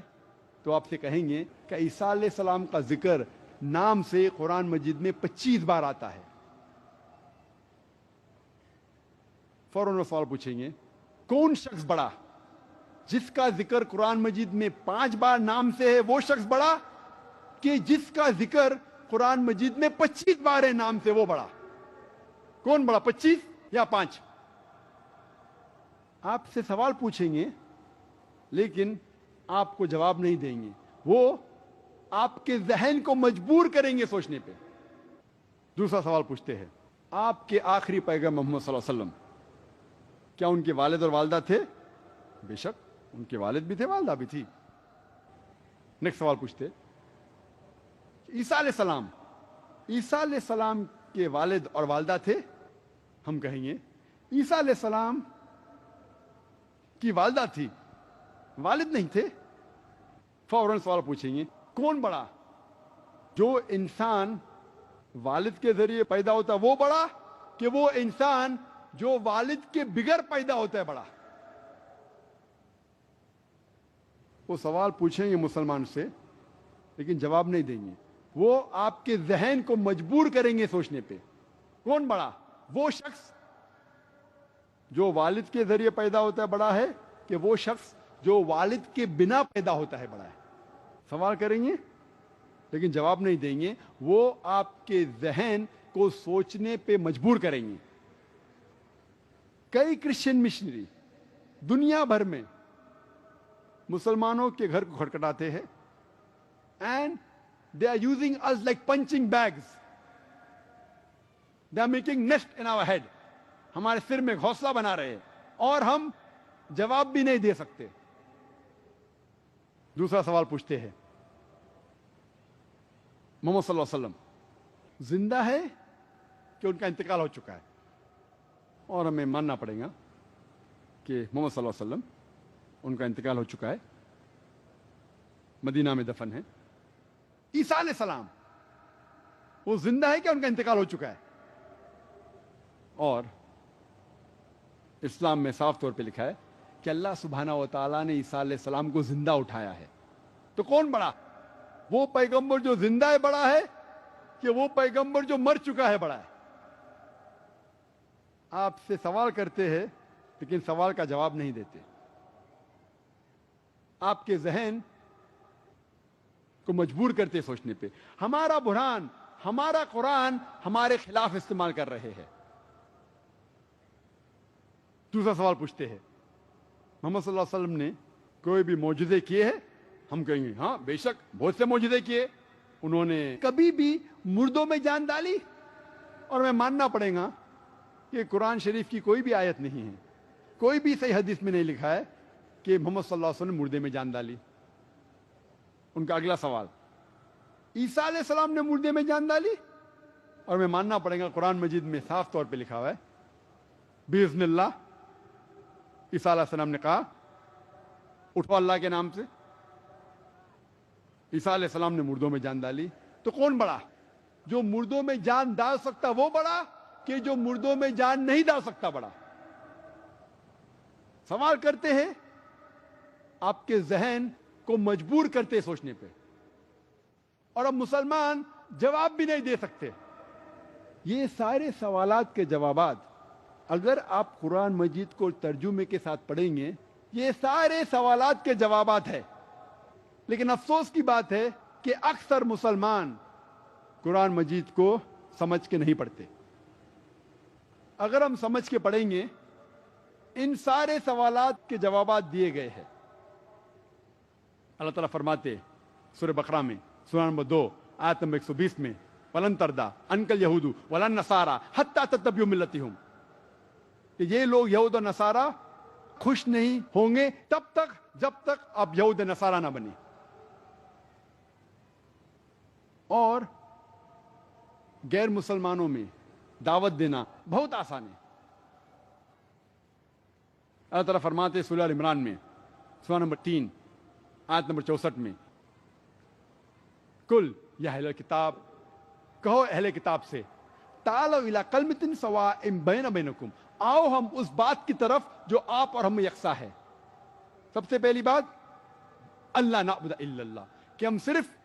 تو آپ سے کہیں گے کہ عیسیٰ علیہ السلام کا ذکر نام سے قرآن مجید میں 25 بار آتا ہے. فوراً وہ سوال پوچھیں گے, کون شخص بڑا؟ جس کا ذکر قرآن مجید میں 5 بار نام سے ہے وہ شخص بڑا, کہ جس کا ذکر قرآن مجید میں 25 بار ہے نام سے وہ بڑا؟ کون بڑا, 25 یا 5؟ آپ سے سوال پوچھیں گے لیکن آپ کو جواب نہیں دیں گے. وہ آپ کے ذہن کو مجبور کریں گے سوچنے پہ. دوسرا سوال پوچھتے ہیں, آپ کے آخری پیغمبر محمد صلی اللہ علیہ وسلم کیا ان کے والد اور والدہ تھے؟ بے شک ان کے والد بھی تھے, والدہ بھی تھی. نیکسٹ سوال پوچھتے, عیسیٰ علیہ السلام, عیسیٰ علیہ السلام کے والد اور والدہ تھے؟ ہم کہیں گے عیسیٰ علیہ السلام کی والدہ تھی, والد نہیں تھے. فوراً سوال پوچھیں گے, کون بڑا؟ جو انسان والد کے ذریعے پیدا ہوتا ہے وہ بڑا, کہ وہ انسان جو والد کے بغیر پیدا ہوتا ہے بڑا؟ وہ سوال پوچھیں گے مسلمان سے لیکن جواب نہیں دیں گے. وہ آپ کے ذہن کو مجبور کریں گے سوچنے پہ. کون بڑا؟ وہ شخص جو والد کے ذریعے پیدا ہوتا ہے بڑا ہے, کہ وہ شخص جو والد کے بنا پیدا ہوتا ہے بڑا ہے؟ سوال کریں گے لیکن جواب نہیں دیں گے. وہ آپ کے ذہن کو سوچنے پہ مجبور کریں گے. کئی کرسچن مشنری دنیا بھر میں مسلمانوں کے گھر کو کھٹکھٹاتے ہیں and they are using us like punching bags. They are making nest in our head. ہمارے سر میں گھونسلہ بنا رہے ہیں اور ہم جواب بھی نہیں دے سکتے. دوسرا سوال پوچھتے ہیں, محمد صلی اللہ علیہ وسلم زندہ ہے کہ ان کا انتقال ہو چکا ہے؟ اور ہمیں ماننا پڑے گا کہ محمد صلی اللہ علیہ وسلم ان کا انتقال ہو چکا ہے, مدینہ میں دفن ہے. عیسیٰ علیہ السلام وہ زندہ ہے کہ ان کا انتقال ہو چکا ہے؟ اور اسلام میں صاف طور پہ لکھا ہے کہ اللہ سبحانہ و تعالیٰ نے عیسیٰ علیہ السلام کو زندہ اٹھایا ہے. تو کون بڑا؟ وہ پیغمبر جو زندہ ہے بڑا ہے, کہ وہ پیغمبر جو مر چکا ہے بڑا ہے؟ آپ سے سوال کرتے ہیں لیکن سوال کا جواب نہیں دیتے. آپ کے ذہن کو مجبور کرتے سوچنے پہ. ہمارا برہان, ہمارا قرآن ہمارے خلاف استعمال کر رہے ہیں. دوسرا سوال پوچھتے ہیں, محمد صلی اللہ علیہ وسلم نے کوئی بھی معجزے کیے ہیں؟ ہم کہیں گے ہاں بے شک بہت سے معجزے کیے. انہوں نے کبھی بھی مردوں میں جان ڈالی؟ اور میں ماننا پڑے گا کہ قرآن شریف کی کوئی بھی آیت نہیں ہے, کوئی بھی صحیح حدیث میں نہیں لکھا ہے کہ محمد صلی اللہ علیہ وسلم نے مردے میں جان ڈالی. ان کا اگلا سوال, عیسیٰ علیہ السلام نے مردے میں جان ڈالی؟ اور میں ماننا پڑے گا قرآن مجید میں صاف طور پہ لکھا ہوا ہے باذن اللہ عیسیٰ علیہ السلام نے کہا اٹھو اللہ کے نام سے. عیسیٰ علیہ السلام نے مردوں میں جان ڈالی. تو کون بڑا؟ جو مردوں میں جان ڈال سکتا وہ بڑا کہ جو مردوں میں جان نہیں ڈال سکتا بڑا؟ سوال کرتے ہیں، آپ کے ذہن کو مجبور کرتے سوچنے پہ، اور اب مسلمان جواب بھی نہیں دے سکتے۔ یہ سارے سوالات کے جوابات اگر آپ قرآن مجید کو ترجمے کے ساتھ پڑھیں گے، یہ سارے سوالات کے جوابات ہیں۔ لیکن افسوس کی بات ہے کہ اکثر مسلمان قرآن مجید کو سمجھ کے نہیں پڑھتے۔ اگر ہم سمجھ کے پڑھیں گے، ان سارے سوالات کے جوابات دیے گئے ہیں۔ اللہ تعالیٰ فرماتے سورہ بقرہ میں، سورہ نمبر 2 آیت نمبر 120 میں، وَلَن تَرْضَىٰ عَنْكَ الْيَهُودُ وَلَا النَّصَارَىٰ حَتَّىٰ تَتَّبِعَ مِلَّتَهُمْ، کہ یہ لوگ یہود و نصارہ خوش نہیں ہوں گے تب تک جب تک آپ یہود و نصارہ نہ بنیں۔ اور غیر مسلمانوں میں دعوت دینا بہت آسان ہے۔ اللہ تعالیٰ فرماتے سورہ ال عمران میں، سورہ نمبر 3 آیت نمبر 64 میں، کل یا اہل کتاب، کہو اہل کتاب سے، تعالوا الی کلمۃ سواء بین بینکم، آؤ ہم اس بات کی طرف جو آپ اور ہم میں یکساں ہے۔ سب سے پہلی بات، اللہ نعبد الا اللہ، کہ ہم صرف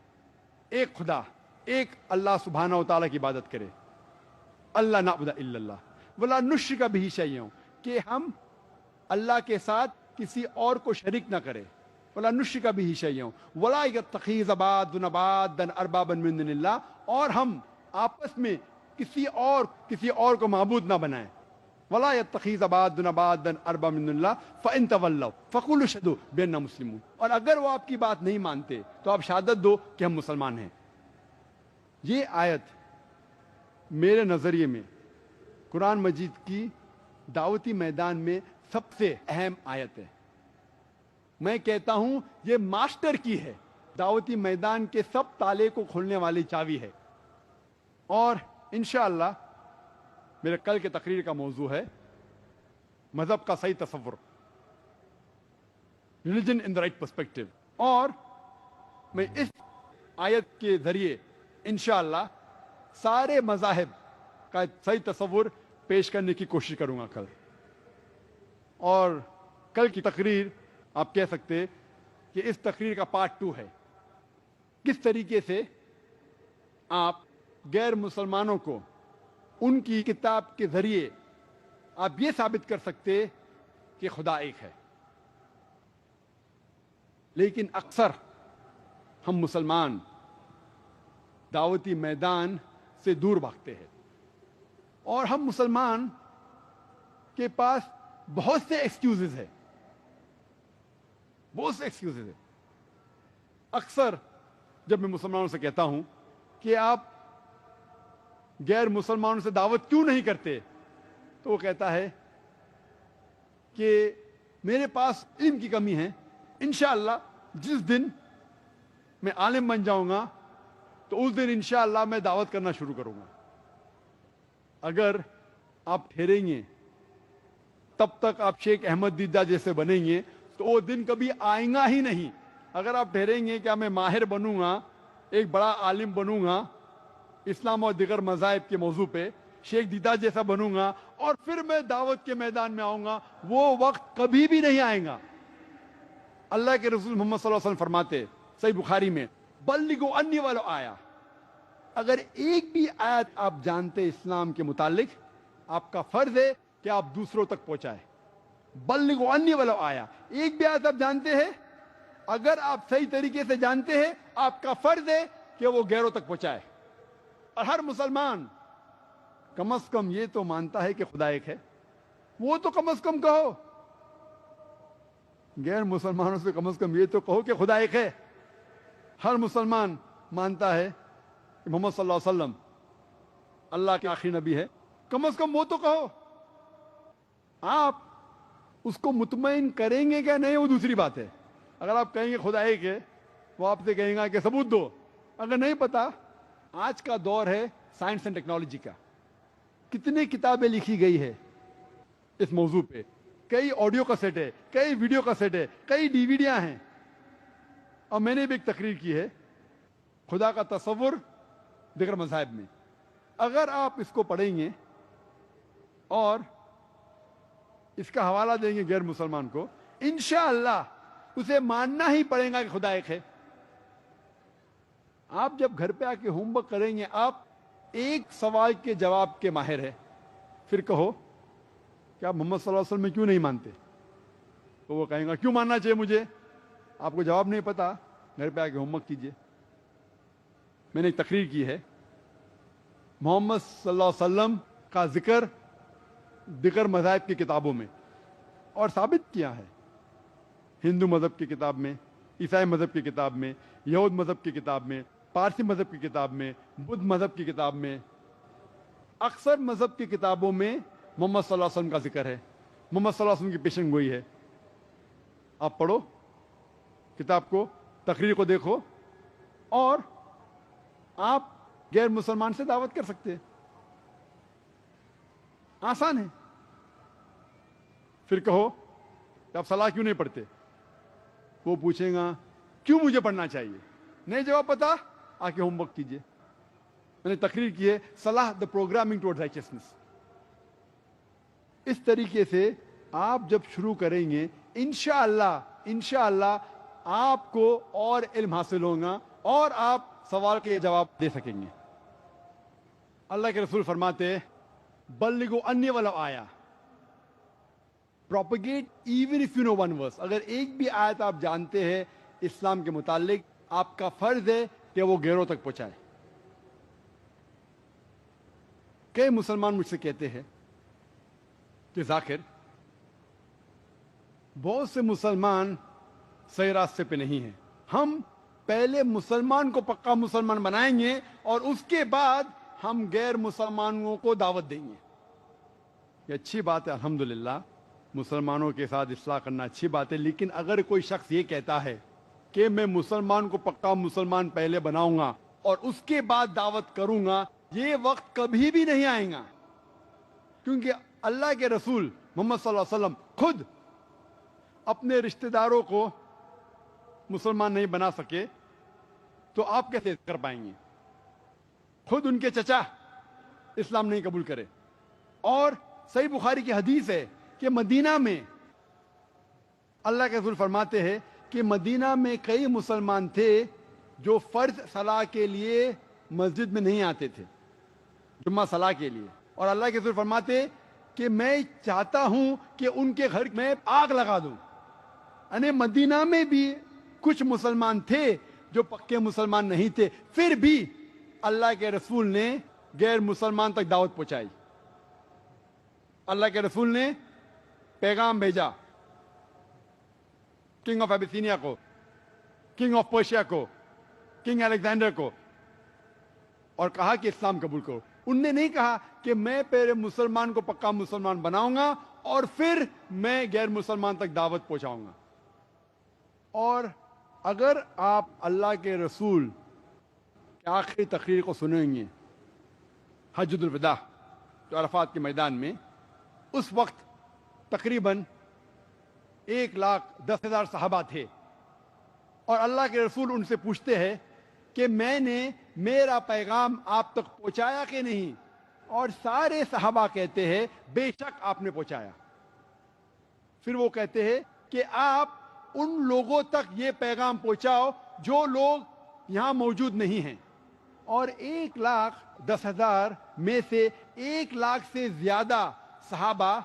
ایک خدا، ایک اللہ سبحانہ و تعالیٰ کی عبادت کرے۔ اللہ نعبد الا اللہ ولا نشرک بہ شیئا، کہ ہم اللہ کے ساتھ کسی اور کو شریک نہ کرے۔ ولا نشرک بہ شیئا ولا یتخذ بعضنا بعضا اربابا من دون اللہ، اور ہم آپس میں کسی اور کو معبود نہ بنائیں۔ ولا یتخذ بعضنا بعضا اربابا من دون اللہ فان تولوا فقولوا اشہدوا بأننا مسلمون، اور اگر وہ آپ کی بات نہیں مانتے تو آپ شہادت دو کہ ہم مسلمان ہیں۔ یہ آیت میرے نظریے میں قرآن مجید کی دعوتی میدان میں سب سے اہم آیت ہے۔ میں کہتا ہوں یہ ماسٹر کی ہے، دعوتی میدان کے سب تالے کو کھولنے والی چابی ہے۔ اور انشاءاللہ میرے کل کے تقریر کا موضوع ہے مذہب کا صحیح تصور، religion in the right perspective, اور میں اس آیت کے ذریعے انشاءاللہ سارے مذاہب کا صحیح تصور پیش کرنے کی کوشش کروں گا کل۔ اور کل کی تقریر آپ کہہ سکتے کہ اس تقریر کا پارٹ 2 ہے، کس طریقے سے آپ غیر مسلمانوں کو ان کی کتاب کے ذریعے آپ یہ ثابت کر سکتے کہ خدا ایک ہے۔ لیکن اکثر ہم مسلمان دعوتی میدان سے دور بھاگتے ہیں، اور ہم مسلمان کے پاس بہت سے ایکسکیوزز ہیں، بہت سے ایکسکیوزز ہیں۔ اکثر جب میں مسلمانوں سے کہتا ہوں کہ آپ غیر مسلمانوں سے دعوت کیوں نہیں کرتے، تو وہ کہتا ہے کہ میرے پاس علم کی کمی ہے، انشاءاللہ جس دن میں عالم بن جاؤں گا تو اس دن انشاءاللہ میں دعوت کرنا شروع کروں گا۔ اگر آپ ٹھہریں گے تب تک آپ شیخ احمد دیدہ جیسے بنیں گے تو وہ دن کبھی آئیں گا ہی نہیں۔ اگر آپ ٹھہریں گے کہ میں ماہر بنوں گا، ایک بڑا عالم بنوں گا اسلام اور دیگر مذاہب کے موضوع پہ، شیخ دیدہ جیسا بنوں گا اور پھر میں دعوت کے میدان میں آؤں گا، وہ وقت کبھی بھی نہیں آئے گا۔ اللہ کے رسول محمد صلی اللہ علیہ وسلم فرماتے صحیح بخاری میں، بلغوا انی ولو آیا، اگر ایک بھی آیت آپ جانتے اسلام کے متعلق، آپ کا فرض ہے کہ آپ دوسروں تک پہنچائیں۔ بلغوا انی ولو آیا، ایک بھی آیت آپ جانتے ہیں، اگر آپ صحیح طریقے سے جانتے ہیں، آپ کا فرض ہے کہ وہ غیروں تک پہنچائے۔ اور ہر مسلمان کم از کم یہ تو مانتا ہے کہ خدا ایک ہے، وہ تو کم از کم کہو۔ غیر مسلمانوں سے کم از کم یہ تو کہو کہ خدا ایک ہے۔ ہر مسلمان مانتا ہے کہ محمد صلی اللہ علیہ وسلم اللہ کے آخری نبی ہے، کم از کم وہ تو کہو۔ آپ اس کو مطمئن کریں گے کیا نہیں، وہ دوسری بات ہے۔ اگر آپ کہیں گے خدا ایک ہے، وہ آپ سے کہیں گا کہ ثبوت دو۔ اگر نہیں پتا، آج کا دور ہے سائنس اینڈ ٹیکنالوجی کا، کتنی کتابیں لکھی گئی ہے اس موضوع پہ، کئی آڈیو کیسٹ ہے، کئی ویڈیو کیسٹ ہے، کئی ڈیویڈیاں ہیں۔ اور میں نے بھی ایک تقریر کی ہے خدا کا تصور دیگر مذاہب میں۔ اگر آپ اس کو پڑھیں گے اور اس کا حوالہ دیں گے غیر مسلمان کو، انشاءاللہ اسے ماننا ہی پڑے گا کہ خدا ایک ہے۔ آپ جب گھر پہ آ کے ہوم ورک کریں گے، آپ ایک سوال کے جواب کے ماہر ہے، پھر کہو کہ آپ محمد صلی اللہ علیہ وسلم میں کیوں نہیں مانتے، تو وہ کہیں گا کیوں ماننا چاہیے مجھے؟ آپ کو جواب نہیں پتا، گھر پہ آ کے ہوم ورک کیجیے۔ میں نے ایک تقریر کی ہے، محمد صلی اللہ علیہ وسلم کا ذکر دیگر مذاہب کی کتابوں میں، اور ثابت کیا ہے ہندو مذہب کی کتاب میں، عیسائی مذہب کی کتاب میں، یہود مذہب کی کتاب میں، پارسی مذہب کی کتاب میں، بدھ مذہب کی کتاب میں، اکثر مذہب کی کتابوں میں محمد صلی اللہ علیہ وسلم کا ذکر ہے، محمد صلی اللہ علیہ وسلم کی پیشن گوئی ہے۔ آپ پڑھو کتاب کو، تقریر کو دیکھو، اور آپ غیر مسلمان سے دعوت کر سکتے ہیں، آسان ہے۔ پھر کہو کہ آپ صلاح کیوں نہیں پڑھتے، وہ پوچھیں گا کیوں مجھے پڑھنا چاہیے، نہیں جواب پتا، آ کے ہوم ورک کیجیے۔ میں نے تقریر کی ہے صلاح دا پروگرامنگ ٹوورڈ رائچسنس۔ اس طریقے سے آپ جب شروع کریں گے، انشاءاللہ آپ کو اور علم حاصل ہوگا اور آپ سوال کے جواب دے سکیں گے۔ اللہ کے رسول فرماتے بلغوا انی ولو آیا، propagate even if you know one verse۔ اگر ایک بھی آیت آپ جانتے ہیں اسلام کے متعلق، آپ کا فرض ہے کہ وہ غیروں تک پہنچائے۔ کئی مسلمان مجھ سے کہتے ہیں کہ ذاکر، بہت سے مسلمان صحیح راستے پہ نہیں ہیں، ہم پہلے مسلمان کو پکا مسلمان بنائیں گے اور اس کے بعد ہم غیر مسلمانوں کو دعوت دیں گے۔ یہ اچھی بات ہے، الحمدللہ مسلمانوں کے ساتھ اصلاح کرنا اچھی بات ہے، لیکن اگر کوئی شخص یہ کہتا ہے کہ میں مسلمان کو پکا مسلمان پہلے بناؤں گا اور اس کے بعد دعوت کروں گا، یہ وقت کبھی بھی نہیں آئے گا، کیونکہ اللہ کے رسول محمد صلی اللہ علیہ وسلم خود اپنے رشتہ داروں کو مسلمان نہیں بنا سکے، تو آپ کیسے کر پائیں گے؟ خود ان کے چچا اسلام نہیں قبول کرے۔ اور صحیح بخاری کی حدیث ہے کہ مدینہ میں اللہ کے رسول فرماتے ہیں کہ مدینہ میں کئی مسلمان تھے جو فرض صلاح کے لیے مسجد میں نہیں آتے تھے، جمعہ صلاح کے لیے، اور اللہ کے رسول فرماتے کہ میں چاہتا ہوں کہ ان کے گھر میں آگ لگا دوں۔ یعنی مدینہ میں بھی کچھ مسلمان تھے جو پکے مسلمان نہیں تھے، پھر بھی اللہ کے رسول نے غیر مسلمان تک دعوت پہنچائی۔ اللہ کے رسول نے پیغام بھیجا کنگ آف ابیسینیا کو، کنگ آف پرشیا کو، کنگ الیگزینڈر کو، اور کہا کہ اسلام قبول کرو۔ ان نے نہیں کہا کہ میں پہلے مسلمان کو پکا مسلمان بناؤں گا اور پھر میں غیر مسلمان تک دعوت پہنچاؤں گا۔ اور اگر آپ اللہ کے رسول کی آخری تقریر کو سنیں گے حجۃ الوداع جو عرفات کے میدان میں، اس وقت تقریباً 1,10,000 صحابہ تھے، اور اللہ کے رسول ان سے پوچھتے ہیں کہ میں نے میرا پیغام آپ تک پہنچایا کہ نہیں، اور سارے صحابہ کہتے ہیں بے شک آپ نے پہنچایا۔ پھر وہ کہتے ہیں کہ آپ ان لوگوں تک یہ پیغام پہنچاؤ جو لوگ یہاں موجود نہیں ہیں، اور 1,10,000 میں سے 1,00,000 سے زیادہ صحابہ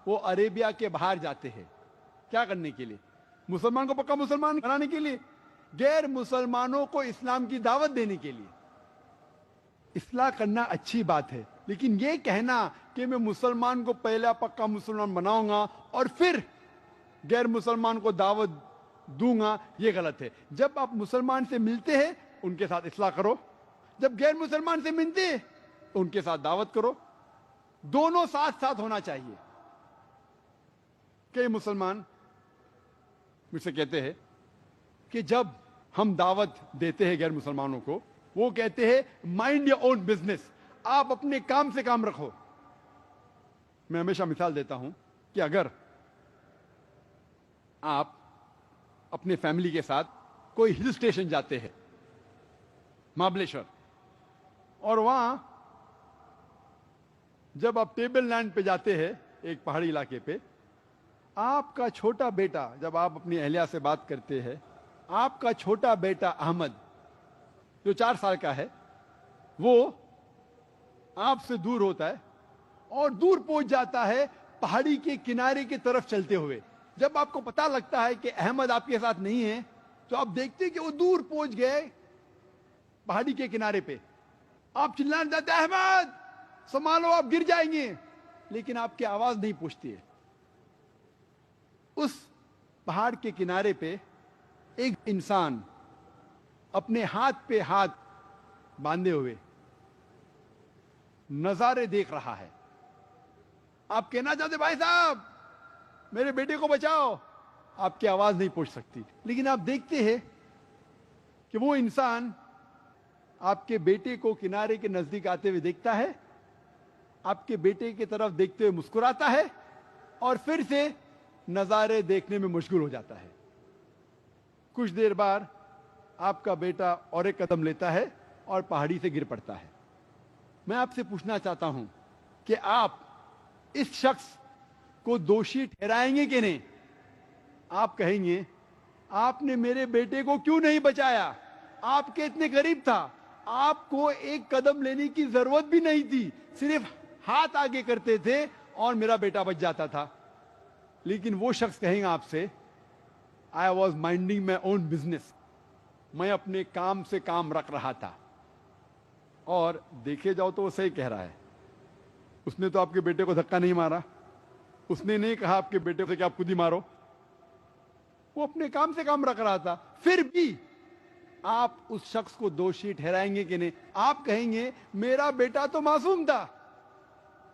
وہ عربیہ کے باہر جاتے ہیں۔ کیا کرنے کے لیے؟ مسلمان کو پکا مسلمان بنانے کے لیے، غیر مسلمانوں کو اسلام کی دعوت دینے کے لیے۔ اصلاح کرنا اچھی بات ہے، لیکن یہ کہنا کہ میں مسلمان کو پہلا پکا مسلمان بناؤں گا اور پھر غیر مسلمان کو دعوت دوں گا، یہ غلط ہے۔ جب آپ مسلمان سے ملتے ہیں ان کے ساتھ اصلاح کرو، جب غیر مسلمان سے ملتے ہیں تو ان کے ساتھ دعوت کرو، دونوں ساتھ ساتھ ہونا چاہیے۔ کئی مسلمان مجھ سے کہتے ہیں کہ جب ہم دعوت دیتے ہیں غیر مسلمانوں کو، وہ کہتے ہیں مائنڈ یور اون بزنس، آپ اپنے کام سے کام رکھو۔ میں ہمیشہ مثال دیتا ہوں کہ اگر آپ اپنے فیملی کے ساتھ کوئی ہل اسٹیشن جاتے ہیں، مہابلیشور، اور وہاں جب آپ ٹیبل لینڈ پہ جاتے ہیں ایک پہاڑی علاقے پہ، آپ کا چھوٹا بیٹا، جب آپ اپنی اہلیہ سے بات کرتے ہیں، آپ کا چھوٹا بیٹا احمد جو 4 سال کا ہے، وہ آپ سے دور ہوتا ہے اور دور پہنچ جاتا ہے پہاڑی کے کنارے کی طرف چلتے ہوئے. جب آپ کو پتا لگتا ہے کہ احمد آپ کے ساتھ نہیں ہے تو آپ دیکھتے کہ وہ دور پہنچ گئے پہاڑی کے کنارے پہ. آپ چلانا چاہتے ہیں احمد سنبھالو آپ گر جائیں گے، لیکن آپ کی آواز نہیں پہنچتی ہے. اس پہاڑ کے کنارے پہ ایک انسان اپنے ہاتھ پہ ہاتھ باندھے ہوئے نظارے دیکھ رہا ہے. آپ کہنا چاہتے بھائی صاحب میرے بیٹے کو بچاؤ، آپ کی آواز نہیں پہنچ سکتی، لیکن آپ دیکھتے ہیں کہ وہ انسان آپ کے بیٹے کو کنارے کے نزدیک آتے ہوئے دیکھتا ہے، آپ کے بیٹے کی طرف دیکھتے ہوئے مسکراتا ہے اور پھر سے نظارے دیکھنے میں مشغول ہو جاتا ہے. کچھ دیر بعد آپ کا بیٹا اور ایک قدم لیتا ہے اور پہاڑی سے گر پڑتا ہے. میں آپ سے پوچھنا چاہتا ہوں کہ آپ اس شخص کو دوشی ٹھہرائیں گے کہ نہیں؟ آپ کہیں گے آپ نے میرے بیٹے کو کیوں نہیں بچایا؟ آپ کے اتنے قریب تھا، آپ کو ایک قدم لینے کی ضرورت بھی نہیں تھی، صرف ہاتھ آگے کرتے تھے اور میرا بیٹا بچ جاتا تھا. لیکن وہ شخص کہیں گا آپ سے I was minding my own business, میں اپنے کام سے کام رکھ رہا تھا. اور دیکھے جاؤ تو وہ صحیح کہہ رہا ہے. اس نے تو آپ کے بیٹے کو دھکا نہیں مارا، اس نے نہیں کہا آپ کے بیٹے سے کہ آپ خود ہی مارو، وہ اپنے کام سے کام رکھ رہا تھا. پھر بھی آپ اس شخص کو دوشی ٹھہرائیں گے کہ نہیں؟ آپ کہیں گے میرا بیٹا تو معصوم تھا،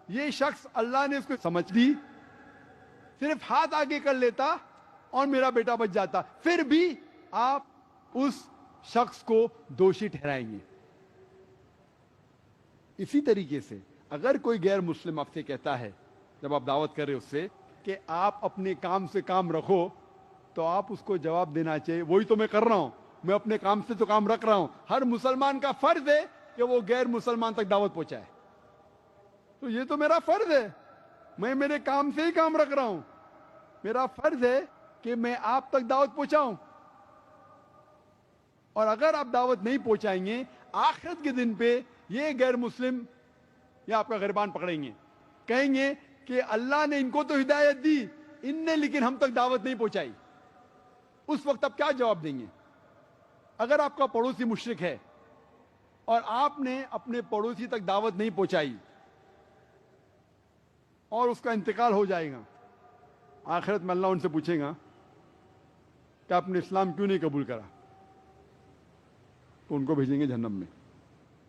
یہ شخص اللہ نے اس کو سمجھ دی، صرف ہاتھ آگے کر لیتا اور میرا بیٹا بچ جاتا. پھر بھی آپ اس شخص کو دوشی ٹھہرائیں گے. اسی طریقے سے اگر کوئی غیر مسلم آپ سے کہتا ہے جب آپ دعوت کر رہے اس سے کہ آپ اپنے کام سے کام رکھو، تو آپ اس کو جواب دینا چاہیے وہی تو میں کر رہا ہوں، میں اپنے کام سے تو کام رکھ رہا ہوں. ہر مسلمان کا فرض ہے کہ وہ غیر مسلمان تک دعوت پہنچائے، تو یہ تو میرا فرض ہے، میں میرے کام سے ہی کام رکھ رہا ہوں، میرا فرض ہے کہ میں آپ تک دعوت پہنچاؤں. اور اگر آپ دعوت نہیں پہنچائیں گے، آخرت کے دن پہ یہ غیر مسلم یا آپ کا غریبان پکڑیں گے، کہیں گے کہ اللہ نے ان کو تو ہدایت دی، ان نے لیکن ہم تک دعوت نہیں پہنچائی. اس وقت آپ کیا جواب دیں گے؟ اگر آپ کا پڑوسی مشرک ہے اور آپ نے اپنے پڑوسی تک دعوت نہیں پہنچائی اور اس کا انتقال ہو جائے گا، آخرت میں اللہ ان سے پوچھے گا کہ آپ نے اسلام کیوں نہیں قبول کرا، تو ان کو بھیجیں گے جہنم میں.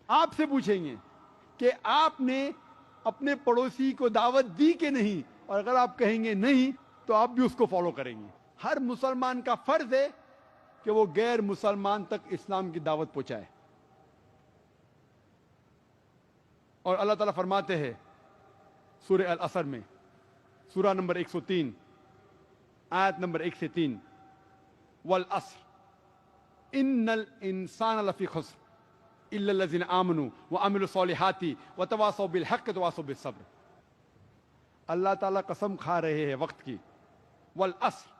آپ سے پوچھیں گے کہ آپ نے اپنے پڑوسی کو دعوت دی کہ نہیں، اور اگر آپ کہیں گے نہیں تو آپ بھی اس کو فالو کریں گے. ہر مسلمان کا فرض ہے کہ وہ غیر مسلمان تک اسلام کی دعوت پہنچائے. اور اللہ تعالیٰ فرماتے ہیں سورہ العصر میں، سورہ نمبر 103 آیت نمبر 1 سے 3، والعصر ان الانسان لفی خسر الا الذین آمنوا وعملوا الصالحات وتواصوا بالحق وتواصوا بالصبر. اللہ تعالیٰ قسم کھا رہے ہیں وقت کی، والعصر،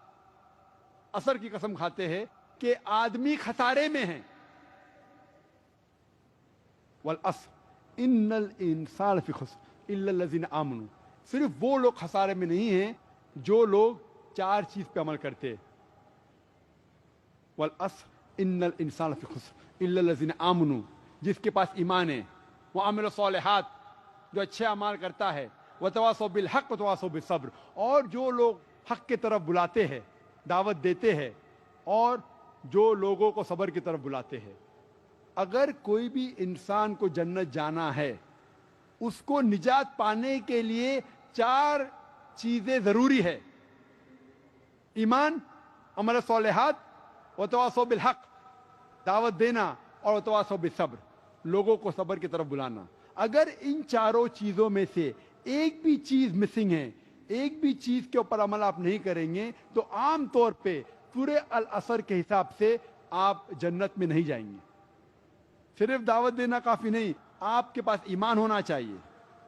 عصر کی قسم کھاتے ہیں کہ آدمی خسارے میں ہیں. والعصر ان الانسان لفی خسر الا الذین آمنوا، صرف وہ لوگ خسارے میں نہیں ہیں جو لوگ 4 چیز پہ عمل کرتے. والعصر ان الانسان لفی خسر الا الذین آمنوا، جس کے پاس ایمان ہے، وعمل الصالحات، جو اچھے اعمال کرتا ہے، وتواصوا بالحق وتواصوا بالصبر، اور جو لوگ حق کی طرف بلاتے ہیں، دعوت دیتے ہیں، اور جو لوگوں کو صبر کی طرف بلاتے ہیں. اگر کوئی بھی انسان کو جنت جانا ہے، اس کو نجات پانے کے لیے 4 چیزیں ضروری ہے: ایمان، عمل صالحات، وتواصوا بالحق، دعوت دینا، اور وتواصوا بالصبر، لوگوں کو صبر کی طرف بلانا. اگر ان 4 چیزوں میں سے ایک بھی چیز مسنگ ہے، ایک بھی چیز کے اوپر عمل آپ نہیں کریں گے، تو عام طور پہ سورہ العصر کے حساب سے آپ جنت میں نہیں جائیں گے. صرف دعوت دینا کافی نہیں، آپ کے پاس ایمان ہونا چاہیے،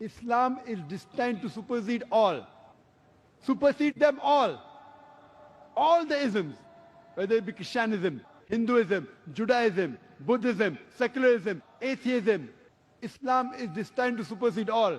Islam is destined to supersede them all the isms, whether it be Christianism, Hinduism, Judaism, Buddhism, secularism, atheism. Islam is destined to supersede all.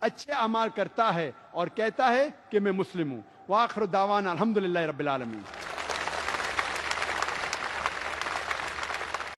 اچھے اعمال کرتا ہے اور کہتا ہے کہ میں مسلم ہوں. وآخر دعوانا الحمدللہ رب العالمین.